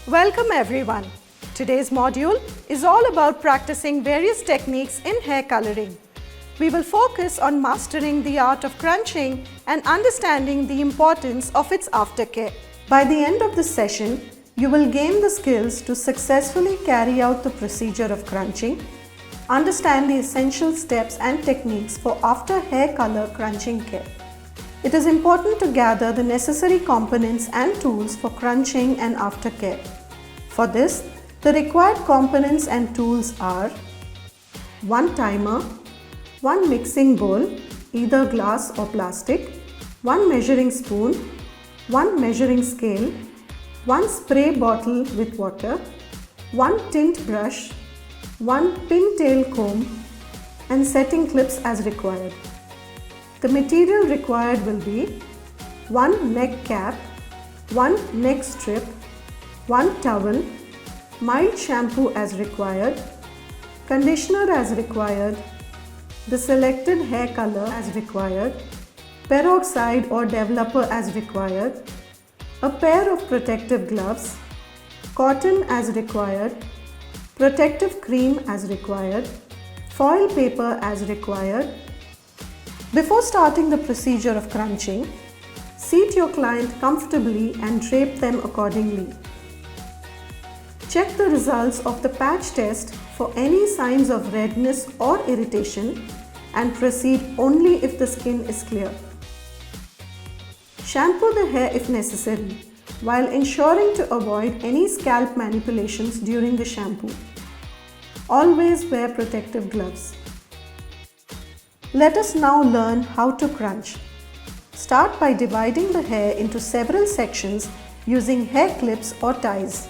Welcome everyone. Today's module is all about practicing various techniques in hair coloring. We will focus on mastering the art of crunching and understanding the importance of its aftercare. By the end of this session, you will gain the skills to successfully carry out the procedure of crunching, understand the essential steps and techniques for after hair color crunching care. It is important to gather the necessary components and tools for crunching and aftercare. For this, the required components and tools are 1 timer, 1 mixing bowl, either glass or plastic, 1 measuring spoon, 1 measuring scale, 1 spray bottle with water, 1 tint brush, 1 pintail comb, and setting clips as required. The material required will be 1 neck cap, 1 neck strip, 1 towel, mild shampoo as required, conditioner as required, the selected hair color as required, peroxide or developer as required, a pair of protective gloves, cotton as required, protective cream as required, foil paper as required. Before starting the procedure of crunching, seat your client comfortably and drape them accordingly. Check the results of the patch test for any signs of redness or irritation and proceed only if the skin is clear. Shampoo the hair if necessary, while ensuring to avoid any scalp manipulations during the shampoo. Always wear protective gloves. Let us now learn how to crunch. Start by dividing the hair into several sections using hair clips or ties.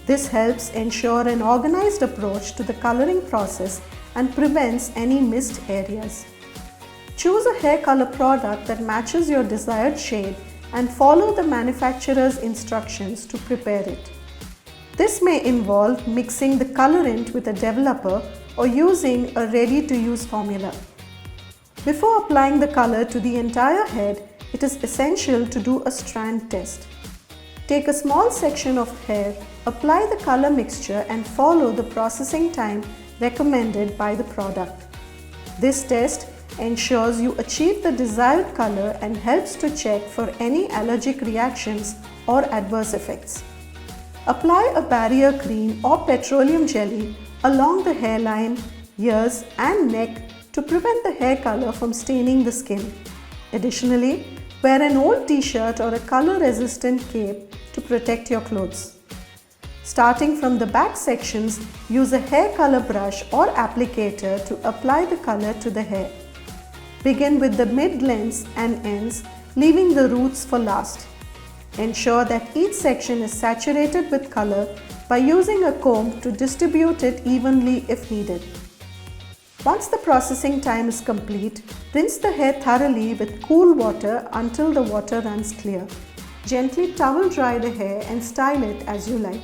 This helps ensure an organized approach to the coloring process and prevents any missed areas. Choose a hair color product that matches your desired shade and follow the manufacturer's instructions to prepare it. This may involve mixing the colorant with a developer or using a ready-to-use formula. Before applying the color to the entire head, it is essential to do a strand test. Take a small section of hair, apply the color mixture and follow the processing time recommended by the product. This test ensures you achieve the desired color and helps to check for any allergic reactions or adverse effects. Apply a barrier cream or petroleum jelly along the hairline, ears and neck to prevent the hair color from staining the skin. Additionally, wear an old t-shirt or a color-resistant cape to protect your clothes. Starting from the back sections, use a hair color brush or applicator to apply the color to the hair. Begin with the mid-lengths and ends, leaving the roots for last. Ensure that each section is saturated with color by using a comb to distribute it evenly if needed. Once the processing time is complete, rinse the hair thoroughly with cool water until the water runs clear. Gently towel dry the hair and style it as you like.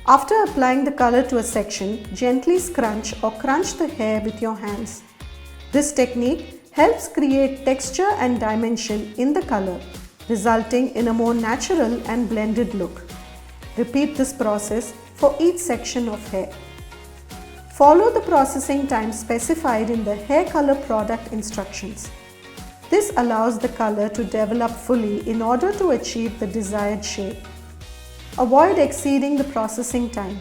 After applying the color to a section, gently scrunch or crunch the hair with your hands. This technique helps create texture and dimension in the color, resulting in a more natural and blended look. Repeat this process for each section of hair. Follow the processing time specified in the hair color product instructions. This allows the color to develop fully in order to achieve the desired shape. avoid exceeding the processing time,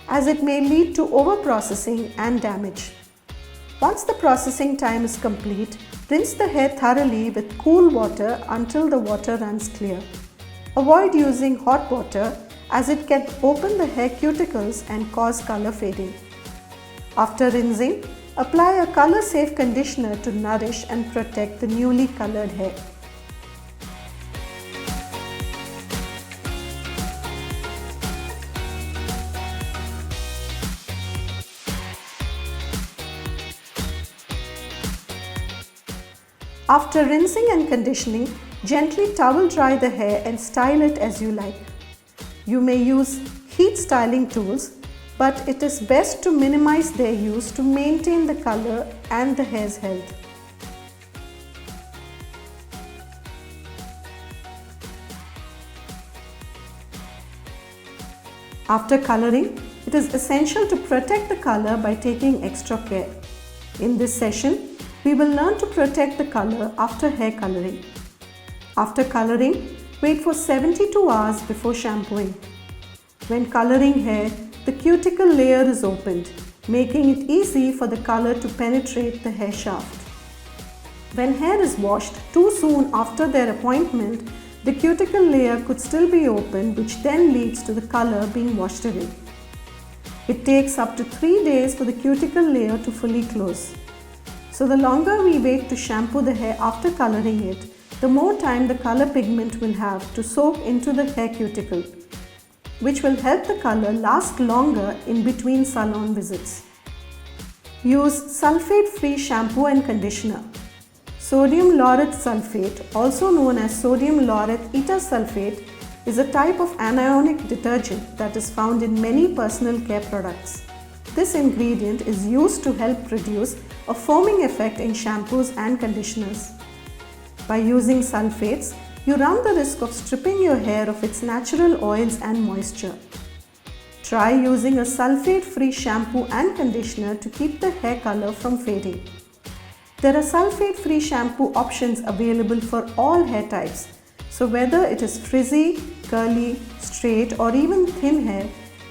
as it may lead to over-processing and damage. Once the processing time is complete, rinse the hair thoroughly with cool water until the water runs clear. Avoid using hot water as it can open the hair cuticles and cause color fading. After rinsing, apply a color-safe conditioner to nourish and protect the newly colored hair. After rinsing and conditioning, gently towel dry the hair and style it as you like. You may use heat styling tools, but it is best to minimize their use to maintain the color and the hair's health. After coloring, it is essential to protect the color by taking extra care. In this session, we will learn to protect the color after hair coloring. After coloring, wait for 72 hours before shampooing. When coloring hair, the cuticle layer is opened, making it easy for the color to penetrate the hair shaft. When hair is washed too soon after their appointment, the cuticle layer could still be open, which then leads to the color being washed away. It takes up to 3 days for the cuticle layer to fully close. So the longer we wait to shampoo the hair after coloring it, the more time the color pigment will have to soak into the hair cuticle, which will help the color last longer in between salon visits. Use sulphate-free shampoo and conditioner. Sodium laureth sulphate, also known as sodium laureth etasulfate, is a type of anionic detergent that is found in many personal care products. This ingredient is used to help produce a foaming effect in shampoos and conditioners. By using sulfates, you run the risk of stripping your hair of its natural oils and moisture. Try using a sulphate-free shampoo and conditioner to keep the hair color from fading. There are sulphate-free shampoo options available for all hair types, so whether it is frizzy, curly, straight or even thin hair,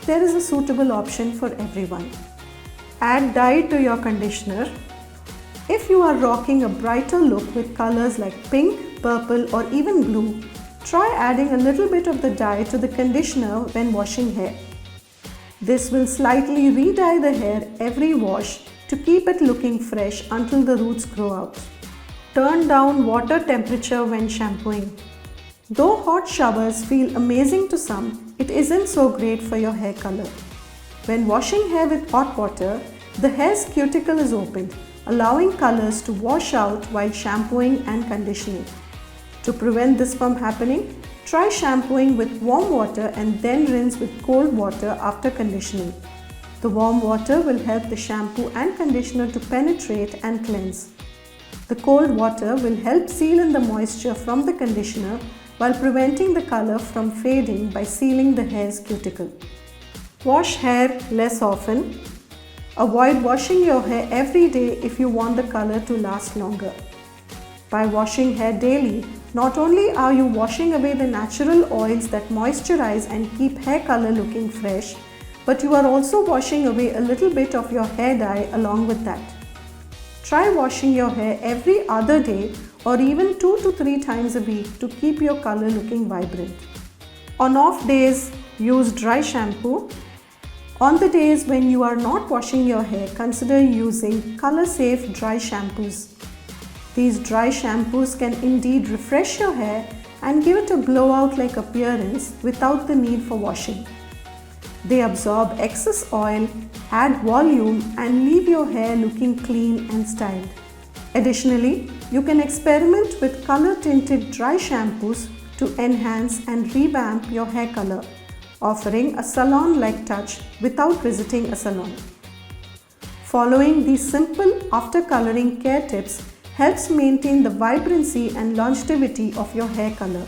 there is a suitable option for everyone. Add dye to your conditioner. If you are rocking a brighter look with colors like pink, purple or even blue, try adding a little bit of the dye to the conditioner when washing hair. This will slightly re-dye the hair every wash to keep it looking fresh until the roots grow out. Turn down water temperature when shampooing. Though hot showers feel amazing to some, it isn't so great for your hair color. When washing hair with hot water, the hair's cuticle is opened, allowing colors to wash out while shampooing and conditioning. To prevent this from happening, try shampooing with warm water and then rinse with cold water after conditioning. The warm water will help the shampoo and conditioner to penetrate and cleanse. The cold water will help seal in the moisture from the conditioner while preventing the color from fading by sealing the hair's cuticle. Wash hair less often. Avoid washing your hair every day if you want the color to last longer. By washing hair daily, not only are you washing away the natural oils that moisturize and keep hair color looking fresh, but you are also washing away a little bit of your hair dye along with that. Try washing your hair every other day or even 2 to 3 times a week to keep your color looking vibrant. On off days, use dry shampoo. On the days when you are not washing your hair, consider using color-safe dry shampoos. These dry shampoos can indeed refresh your hair and give it a blowout-like appearance without the need for washing. They absorb excess oil, add volume and leave your hair looking clean and styled. Additionally, you can experiment with color-tinted dry shampoos to enhance and revamp your hair color, offering a salon-like touch without visiting a salon. Following these simple after-coloring care tips helps maintain the vibrancy and longevity of your hair color,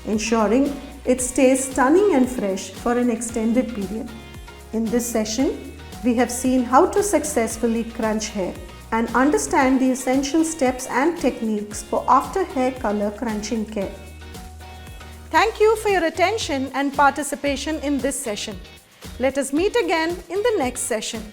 ensuring it stays stunning and fresh for an extended period. In this session, we have seen how to successfully crunch hair and understand the essential steps and techniques for after hair color crunching care. Thank you for your attention and participation in this session. Let us meet again in the next session.